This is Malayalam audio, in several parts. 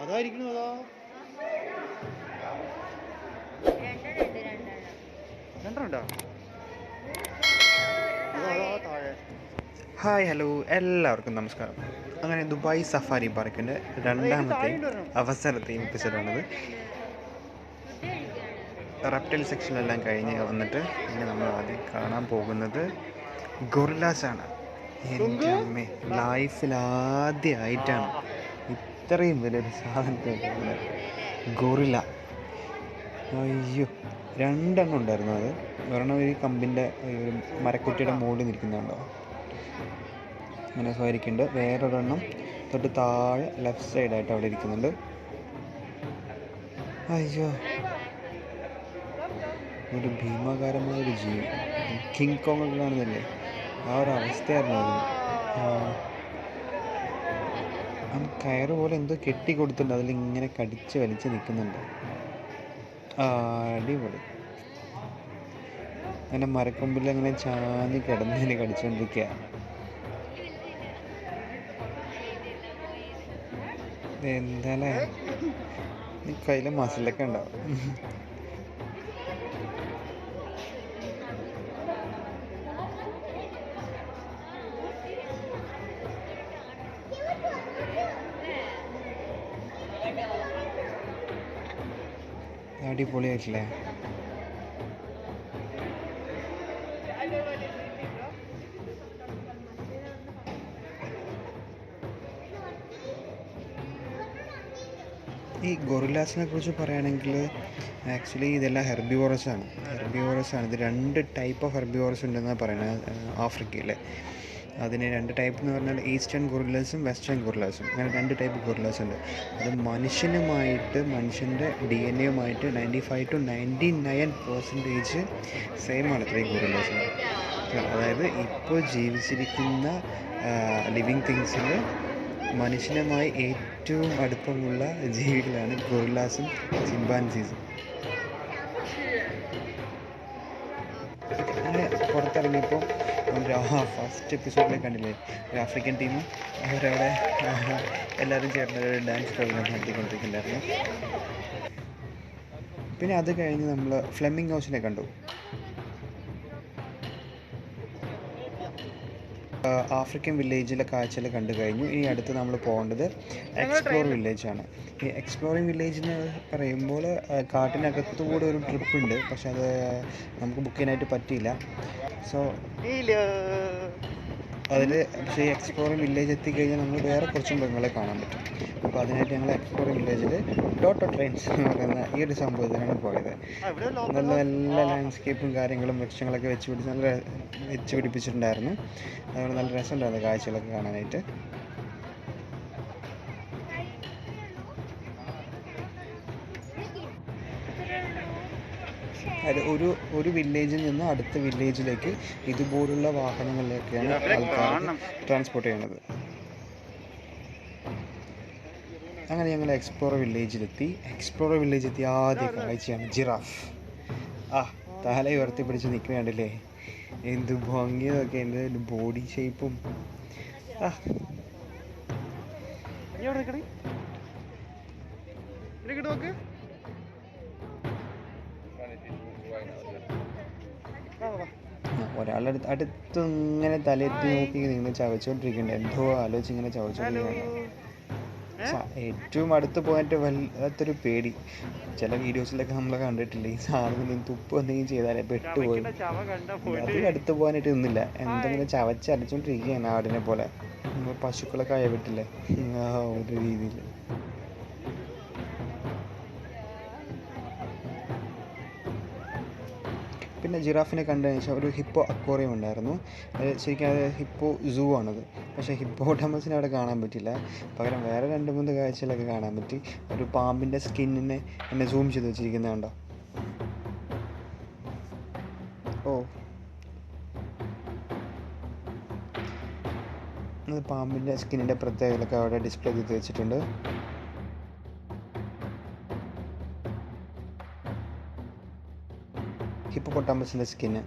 അതായിരിക്കണം. അതാ രണ്ടെണ്ണ. ഹായ്, ഹലോ, എല്ലാവർക്കും നമസ്കാരം. അങ്ങനെ ദുബായ് സഫാരി പാർക്കിൻ്റെ രണ്ടാമത്തെയും അവസാനത്തെയും എപ്പിസോഡാണിത്. റെപ്റ്റൈൽ സെക്ഷനിലെല്ലാം കഴിഞ്ഞ് വന്നിട്ട് പിന്നെ നമ്മൾ ആദ്യം കാണാൻ പോകുന്നത് ഗൊറില്ലാസാണ്. എൻ്റെ അമ്മേ, ലൈഫിലാദ്യമായിട്ടാണ് ഇത്രയും വലിയൊരു സാധനത്തെ ഗൊറില്ല. അയ്യോ, രണ്ടെണ്ണം ഉണ്ടായിരുന്നു. അത് ഒരെണ്ണം ഈ കമ്പിൻ്റെ ഒരു മരക്കുറ്റിയുടെ മുകളിൽ നിൽക്കുന്നുണ്ടോ, അങ്ങനെ സഹായിക്കുന്നുണ്ട്. വേറൊരെണ്ണം തൊട്ട് താഴെ ലെഫ്റ്റ് സൈഡായിട്ട് അവിടെ ഇരിക്കുന്നുണ്ട്. അയ്യോ, ഒരു ഭീമാകാരമായൊരു ജീവി, കിങ് കോങ് ഒക്കെ കാണുന്നില്ലേ, ആ ഒരു അവസ്ഥയായിരുന്നു അതിന്. കയറ് പോലെ എന്തോ കെട്ടി കൊടുത്തിട്ടുണ്ട്, അതിലിങ്ങനെ കടിച്ച് വലിച്ച് നിൽക്കുന്നുണ്ട്. അടിപൊളി. അങ്ങനെ മരക്കൊമ്പിൽ അങ്ങനെ ചാഞ്ഞ് കിടന്നതിന് കടിച്ചുകൊണ്ടിരിക്കുക. എന്താല്ലേ, കയ്യിലെ മസിലൊക്കെ ഉണ്ടാവും. അടിപൊളിയായിട്ടില്ലേ? ഈ ഗൊറില്ലാസിനെ കുറിച്ച് പറയുകയാണെങ്കിൽ ആക്ച്വലി ഇതെല്ലാം ഹെർബിവോറസ് ആണ്. ഇത് രണ്ട് ടൈപ്പ് ഓഫ് ഹെർബിവോറസ് ഉണ്ടെന്നാണ് പറയുന്നത് ആഫ്രിക്കയിൽ. അതിന് രണ്ട് ടൈപ്പ് എന്ന് പറഞ്ഞാൽ ഈസ്റ്റേൺ ഗൊറില്ലാസും വെസ്റ്റേൺ ഗൊറില്ലാസും, അങ്ങനെ രണ്ട് ടൈപ്പ് ഗൊറില്ലാസ് ഉണ്ട്. അത് മനുഷ്യൻ്റെ DNA-യുമായിട്ട് 95 to 99% സെയിം ആണ് ഇത്രയും ഗൊറില്ലാസിന്. അതായത് ഇപ്പോൾ ജീവിച്ചിരിക്കുന്ന ലിവിങ് തിങ്സിൽ മനുഷ്യനുമായി ഏറ്റവും അടുപ്പമുള്ള ജീവികളാണ് ഗൊറില്ലാസും ചിമ്പാൻസീസും. അങ്ങനെ പുറത്തിറങ്ങിയപ്പോൾ ഫസ്റ്റ് എപ്പിസോഡിൽ കണ്ടില്ലേ, ഒരു ആഫ്രിക്കൻ ടീം അവരവിടെ എല്ലാവരും ചേർന്ന് ഡാൻസ് പ്രോഗ്രാം നടത്തിക്കൊണ്ടിരിക്കുന്നുണ്ടായിരുന്നു. പിന്നെ അത് കഴിഞ്ഞ് നമ്മൾ ഫ്ലെമിംഗ് ഹൗസിനെ കണ്ടു. ആഫ്രിക്കൻ വില്ലേജിലെ കാഴ്ചകൾ കണ്ടു കഴിഞ്ഞു. ഇനി അടുത്ത് നമ്മൾ പോകേണ്ടത് എക്സ്പ്ലോർ വില്ലേജാണ്. ഈ എക്സ്പ്ലോറിങ് വില്ലേജ് എന്ന് പറയുമ്പോൾ കാട്ടിനകത്തുകൂടെ ഒരു ട്രിപ്പ് ഉണ്ട്, പക്ഷെ അത് നമുക്ക് ബുക്ക് ചെയ്യാനായിട്ട് പറ്റിയില്ല. സോ പക്ഷേ ഈ എക്സ്പ്ലോറിങ് വില്ലേജ് എത്തിക്കഴിഞ്ഞാൽ നമ്മൾ വേറെ കുറച്ച് മൃഗങ്ങളെ കാണാൻ പറ്റും. അപ്പോൾ അതിനായിട്ട് ഞങ്ങൾ എക്സ്പ്ലോറിങ് വില്ലേജിൽ ടോട്ടോ ട്രെയിൻസ് എന്ന് പറയുന്ന ഈ ഒരു സംഭവത്തിനാണ് പോയത്. നല്ല നല്ല ലാൻഡ്സ്കേപ്പും കാര്യങ്ങളും വൃക്ഷങ്ങളൊക്കെ വെച്ച് പിടിപ്പിച്ചിട്ടുണ്ടായിരുന്നു. അതുകൊണ്ട് നല്ല രസമുണ്ടായിരുന്നു കാഴ്ചകളൊക്കെ കാണാനായിട്ട്. അത് ഒരു വില്ലേജിൽ നിന്ന് അടുത്ത വില്ലേജിലേക്ക് ഇതുപോലുള്ള വാഹനങ്ങളിലൊക്കെയാണ് ആൾക്കാർ ട്രാൻസ്പോർട്ട് ചെയ്യുന്നത്. അങ്ങനെ ഞങ്ങൾ എക്സ്പ്ലോറർ വില്ലേജിലെത്തി ആദ്യ കാഴ്ചയാണ് ജിറാഫ്. തല ഉയർത്തി പിടിച്ച് നിൽക്കുന്ന കണ്ടില്ലേ, എന്ത് ഭംഗിയൊക്കെ, എൻ്റെ ബോഡി ഷേപ്പും. ഒരാളുടെ അടുത്ത് ഇങ്ങനെ തലയെത്തി നോക്കി നിങ്ങൾ ചവച്ചോണ്ടിരിക്കണ്ട, എന്തോ ആലോചിച്ച് ഇങ്ങനെ ചവച്ചോണ്ടിരിക്കണ്ട. ഏറ്റവും അടുത്ത് പോയിട്ട് വല്ലാത്തൊരു പേടി. ചില വീഡിയോസിലൊക്കെ നമ്മൾ കണ്ടിട്ടില്ലേ, ഈ സാധനം തുപ്പ് എന്തെങ്കിലും ചെയ്താലേ പെട്ടുപോയി. അത് അടുത്ത് പോകാനായിട്ട് നിന്നില്ല, എന്തെങ്കിലും ചവച്ചരച്ചോണ്ടിരിക്കുകയാണ് ആടിനെ പോലെ. പശുക്കളൊക്കെ അയവിട്ടില്ലേ, ആ ഒരു രീതിയിൽ. പിന്നെ ജിറാഫിനെ കണ്ടതിന് ശേഷം ഒരു ഹിപ്പോ അക്വേറിയം ഉണ്ടായിരുന്നു. ശരിക്കും അത് ഹിപ്പോ സൂ ആണത്. പക്ഷേ ഹിപ്പോട്ടമസിനെ അവിടെ കാണാൻ പറ്റില്ല, പകരം വേറെ 2-3 കാഴ്ചകളൊക്കെ കാണാൻ പറ്റി. ഒരു പാമ്പിൻ്റെ സ്കിന്നിനെ എന്നെ സൂം ചെയ്ത് വെച്ചിരിക്കുന്നത് കണ്ടോ. അത് പാമ്പിൻ്റെ സ്കിന്നിൻ്റെ പ്രത്യേകതകളൊക്കെ അവിടെ ഡിസ്പ്ലേ ചെയ്ത് വെച്ചിട്ടുണ്ട്. ഹിപ്പോപ്പൊട്ടാമസിൻ്റെ സ്കിന്ന്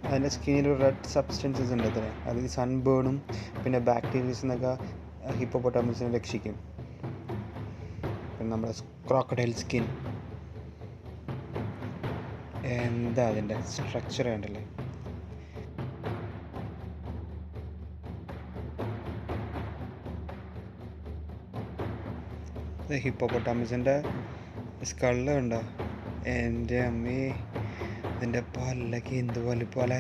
അതിൻ്റെ സ്കിന്നിൽ റെഡ് സബ്സ്റ്റൻസസ് ഉണ്ട് അത്ര, അത് ഈ സൺബേണും പിന്നെ ബാക്ടീരിയസ് എന്നൊക്കെ ഹിപ്പോപ്പൊട്ടാമസിനെ രക്ഷിക്കും. പിന്നെ നമ്മുടെ ക്രോക്കഡൈൽ സ്കിൻ, എന്താ അതിൻ്റെ സ്ട്രക്ചർ കണ്ടല്ലേ. ഹിപ്പോപ്പൊട്ടാമസിൻ്റെ സ്കള്ള് ഉണ്ടോ, എൻ്റെ അമ്മേ, ഇതിൻ്റെ പല്ലൊക്കെ എന്ത് പോലെ.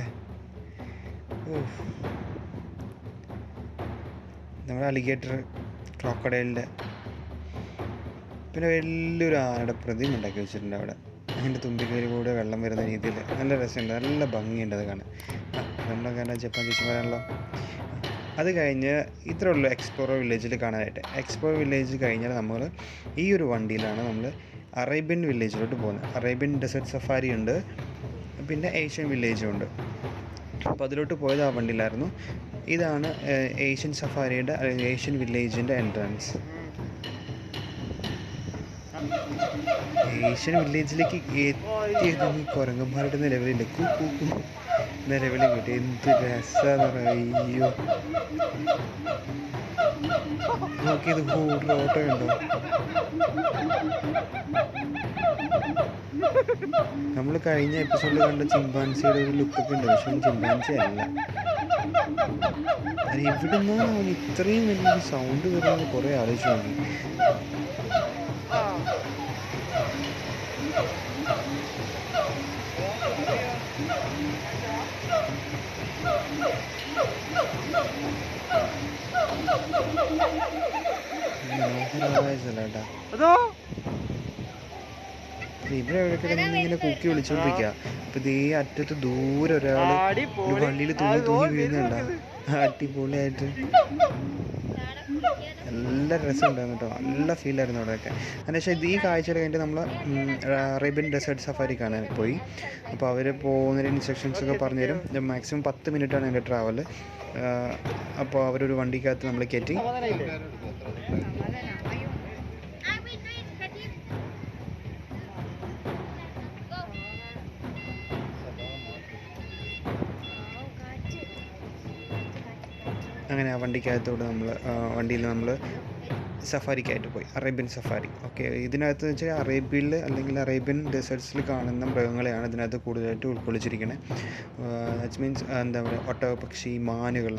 നമ്മുടെ അലിഗേറ്റർ ക്രോക്കഡൈലിൻ്റെ, പിന്നെ വലിയൊരു ആനയുടെ പ്രതിമ ഉണ്ടാക്കി വെച്ചിട്ടുണ്ട് അവിടെ. അതിൻ്റെ തുമ്പിക്കൈയിലൂടെ വെള്ളം വരുന്ന രീതിയിൽ നല്ല രസമുണ്ട്, നല്ല ഭംഗിയുണ്ട് അത് കാണാൻ. നമ്മുടെ കാരണം ജപ്പാൻ ചേച്ചിമാരാണല്ലോ. അത് കഴിഞ്ഞ് ഇത്രേ ഉള്ളൂ എക്സ്പ്ലോറർ വില്ലേജിൽ കാണാനായിട്ട്. എക്സ്പ്ലോറർ വില്ലേജ് കഴിഞ്ഞാൽ നമ്മൾ ഈ ഒരു വണ്ടിയിലാണ് നമ്മൾ അറേബ്യൻ വില്ലേജിലോട്ട് പോകുന്നത്. അറേബ്യൻ ഡെസേർട്ട് സഫാരി ഉണ്ട്, പിന്നെ ഏഷ്യൻ വില്ലേജും ഉണ്ട്. അപ്പോൾ അതിലോട്ട് പോയത് ആ വണ്ടിയിലായിരുന്നു. ഇതാണ് ഏഷ്യൻ സഫാരിയുടെ ഏഷ്യൻ വില്ലേജിൻ്റെ എൻട്രൻസ്. ഏഷ്യൻ വില്ലേജിലേക്ക് എത്തിയത് കുരങ്ങന്മാരുടെ നിലവിലില്ല, നിലവിൽ കിട്ടി. എന്ത് രസമാണെന്ന് പറയാം. അയ്യോ, നോക്കിയത് കൂടുതൽ ഓട്ടോ ഉണ്ടോ. നമ്മൾ കഴിഞ്ഞ എപ്പിസോഡിൽ കണ്ട ചിമ്പാൻസിയുടെ ഒരു ലുക്കൊക്കെ ഉണ്ട്, പക്ഷെ ചിമ്പാൻസി അല്ല. അത് എവിടെ നിന്നാണ് അവൻ ഇത്രയും വലിയൊരു സൗണ്ട് വരുന്നത് കുറേ ആലോചിച്ചു നോക്കി. മനോഹരമായ സ്ഥലട്ടാ. ഇവിടെ എവിടെയൊക്കെ ഇങ്ങനെ കുക്കി വിളിച്ചോണ്ടിരിക്കുക. അപ്പൊ ഇതേ അറ്റത്ത് ദൂരെ ഒരാള് ഒരു വള്ളിയിൽ തൂങ്ങി വീഴുന്നുണ്ട. അടിപൊളിയായിട്ട് നല്ല രസമുണ്ടായിരുന്നു കേട്ടോ, നല്ല ഫീലായിരുന്നു അവിടെയൊക്കെ. അതിനുശേഷം ഈ കാഴ്ചകൾ കഴിഞ്ഞിട്ട് നമ്മൾ അറേബ്യൻ ഡെസേർട്ട് സഫാരി കാണാൻ പോയി. അപ്പോൾ അവർ പോകുന്നതിന് ഇൻസ്ട്രക്ഷൻസ് ഒക്കെ പറഞ്ഞു തരും. മാക്സിമം 10 മിനിറ്റാണ് എൻ്റെ ട്രാവൽ. അപ്പോൾ അവരൊരു വണ്ടിക്കകത്ത് നമ്മൾ കയറ്റി. അങ്ങനെ ആ വണ്ടിക്കകത്തോട് വണ്ടിയിൽ നമ്മൾ സഫാരിക്കായിട്ട് പോയി, അറേബ്യൻ സഫാരി. ഓക്കെ, ഇതിനകത്ത് വെച്ചാൽ അറേബ്യയിൽ അല്ലെങ്കിൽ അറേബ്യൻ ഡെസേർട്ട്സിൽ കാണുന്ന മൃഗങ്ങളെയാണ് ഇതിനകത്ത് കൂടുതലായിട്ട് ഉൾക്കൊള്ളിച്ചിരിക്കുന്നത്. ദാറ്റ് മീൻസ് എന്താ പറയുക, ഒട്ടകപ്പക്ഷി, മാനുകൾ,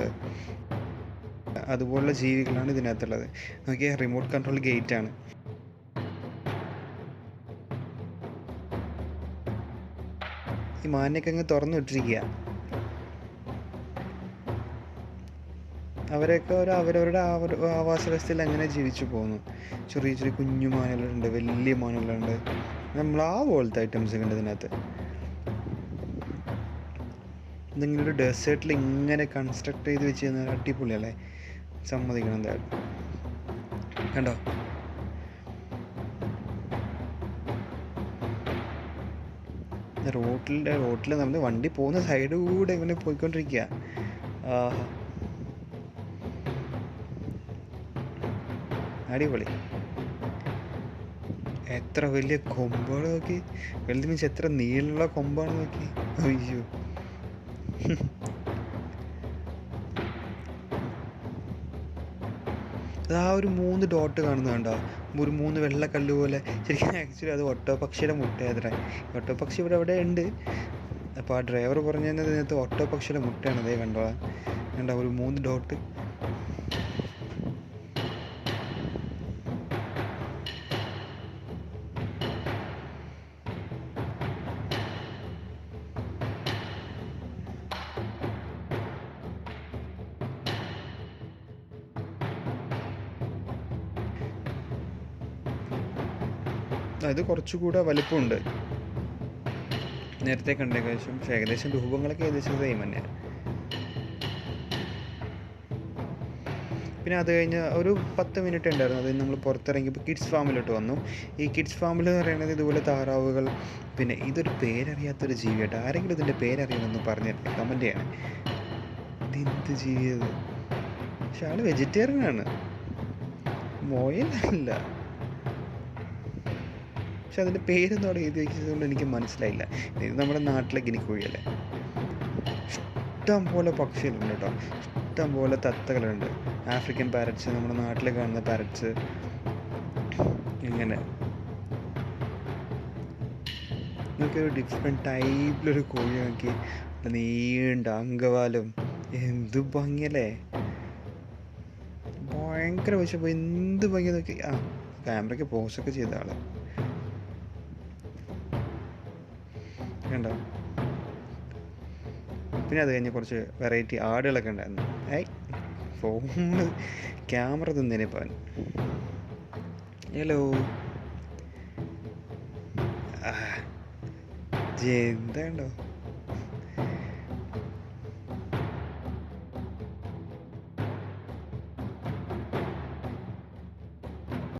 അതുപോലുള്ള ജീവികളാണ് ഇതിനകത്തുള്ളത്. നോക്കിയാൽ റിമോട്ട് കൺട്രോൾ ഗേറ്റാണ്. ഈ മാനിനൊക്കെ അങ്ങ് തുറന്നു വിട്ടിരിക്കുക. അവരൊക്കെ അവരവരുടെ ആവാസ വ്യവസ്ഥയിൽ അങ്ങനെ ജീവിച്ചു പോകുന്നു. ചെറിയ ചെറിയ കുഞ്ഞു മാനുകളുണ്ട്, വലിയ മാനുകളുണ്ട്, നമ്മൾ ആ പോലത്തെ ഐറ്റംസ് ഉണ്ട് ഇതിനകത്ത്. എന്തെങ്കിലും ഒരു ഡെസേർട്ടിൽ ഇങ്ങനെ കൺസ്ട്രക്ട് ചെയ്ത് വെച്ച് കഴിഞ്ഞാൽ അടിപൊളിയല്ലേ, സമ്മതിക്കണം എന്തായാലും. കണ്ടോ, റോട്ടിൽ നമ്മൾ വണ്ടി പോകുന്ന സൈഡ് കൂടെ ഇങ്ങനെ പോയിക്കൊണ്ടിരിക്കുക. അടിപൊളി. എത്ര വലിയ കൊമ്പാണ് നോക്കി, വലുത് മീൻസ് എത്ര നീളമുള്ള കൊമ്പാണ് നോക്കി. അയ്യോ, ആ ഒരു 3 ഡോട്ട് കാണുന്നത് കണ്ടോ, ഒരു 3 വെള്ളക്കല്ല് പോലെ. ശരിക്കും ആക്ച്വലി അത് ഒട്ടോപക്ഷിയുടെ മുട്ടയാത്ര. ഒട്ടോപക്ഷി ഇവിടെ ഉണ്ട്. അപ്പോൾ ആ ഡ്രൈവർ പറഞ്ഞു തന്നത് ഇതിനകത്ത് ഒട്ടോപക്ഷിയുടെ മുട്ടയാണ്. അതേ കണ്ടോ ഒരു 3 ഡോട്ട്. അത് കുറച്ചുകൂടെ വലിപ്പമുണ്ട് നേരത്തെ കണ്ട ഏകദേശം. പക്ഷേ ഏകദേശം രൂപങ്ങളൊക്കെ ഏകദേശം സെയിം തന്നെയാണ്. പിന്നെ അത് കഴിഞ്ഞ് ഒരു 10 മിനിറ്റ് ഉണ്ടായിരുന്നു. അത് നമ്മൾ പുറത്തിറങ്ങിയപ്പോൾ കിഡ്സ് ഫാമിലോട്ട് വന്നു. ഈ കിഡ്സ് ഫാമിൽ എന്ന് പറയുന്നത് ഇതുപോലെ താറാവുകൾ, പിന്നെ ഇതൊരു പേരറിയാത്തൊരു ജീവിയായിട്ട്. ആരെങ്കിലും ഇതിൻ്റെ പേരറിയണമെന്ന് പറഞ്ഞ് കമൻറ്റ് ചെയ്യണം. ഇതെന്ത് ജീവിയത്? പക്ഷെ ആൾ വെജിറ്റേറിയനാണ്, മോയലല്ല. പക്ഷെ അതിൻ്റെ പേരൊന്നും അവിടെ എഴുതി വയ്ക്കുന്നതുകൊണ്ട് എനിക്ക് മനസ്സിലായില്ല. ഇത് നമ്മുടെ നാട്ടിലെ ഗിനിക്കോഴിയല്ലേ. ഇഷ്ടം പോലെ പക്ഷികളുണ്ട് കേട്ടോ, ഇഷ്ടം പോലെ തത്തകളുണ്ട്. ആഫ്രിക്കൻ പാരറ്റ്സ്, നമ്മുടെ നാട്ടിൽ കാണുന്ന പാരറ്റ്സ്, ഇങ്ങനെ ഇതൊക്കെ ഒരു ഡിഫറെൻറ്റ് ടൈപ്പിലൊരു കോഴി നോക്കി, നീണ്ട അങ്കവാലും, എന്ത് ഭംഗിയല്ലേ, ഭയങ്കര വിശപ്പ്, എന്ത് ഭംഗി നോക്കി. ആ ക്യാമറയ്ക്ക് പോസ്റ്റൊക്കെ ചെയ്ത ആള് കണ്ടോ. പിന്നെ അത് കഴിഞ്ഞ് കുറച്ച് വെറൈറ്റി ആടുകളൊക്കെ ഉണ്ടായിരുന്നു. ഫോണ് ക്യാമറ തിന്നേനെ പോൻ. ഹലോ, എന്താ ഉണ്ടോ